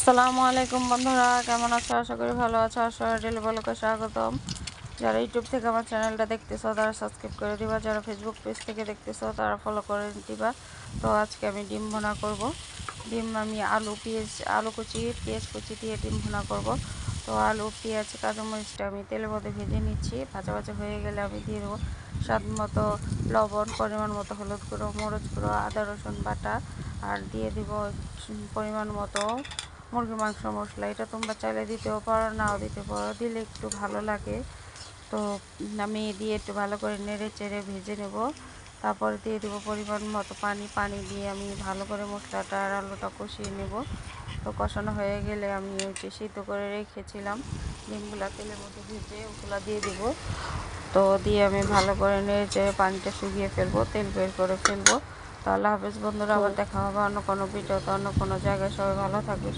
আসসালামু আলাইকুম বন্ধুরা, কেমন আছো? আশা করি ভালো আছো। ডেলি ব্লগে স্বাগতম। যারা ইউটিউব থেকে আমার চ্যানেলটা দেখতেছো তারা সাবস্ক্রাইব করে দিবা, যারা ফেসবুক পেজ থেকে দেখতেছো তারা ফলো করে দিবা। তো আজকে আমি ডিম ভুনা করব। আমি আলু কুচি পেঁয়াজ কুচি দিয়ে ডিম ভুনা করব। তো আলু পেঁয়াজ কাঁচামরিচটা আমি তেলের মধ্যে ভেজে নিচ্ছি। ভাজা ভাজা হয়ে গেলে আমি দিয়ে দেবো স্বাদ মতো লবণ, পরিমাণ মতো হলুদ গুঁড়ো, মরিচ গুঁড়ো, আদা রসুন বাটা, আর দিয়ে দিব পরিমাণ মতো মুরগির মাংস মশলা। এটা তোমরা চাইলে দিতেও পারো, নাও দিতে পারো, দিলে একটু ভালো লাগে। তো আমি দিয়ে একটু ভালো করে নেড়ে চেড়ে ভেজে নেব। তারপরে দিয়ে দেবো পরিমাণ মতো পানি দিয়ে আমি ভালো করে মশলাটা আর আলুটা কষিয়ে নেব। তো কষানো হয়ে গেলে আমি সিদ্ধ করে রেখেছিলাম ডিমগুলা তেলের মধ্যে ভেজে ওগুলা দিয়ে দেবো। তো দিয়ে আমি ভালো করে নেড়ে চেড়ে পানিটা শুকিয়ে ফেলবো, তেল বের করে ফেলবো। তো আল্লাহ হাফেজ বন্ধুরা, আবার দেখা হবে অন্য কোনো ভিডিওতে, অন্য কোনো জায়গায়। সবাই ভালো থাকবে।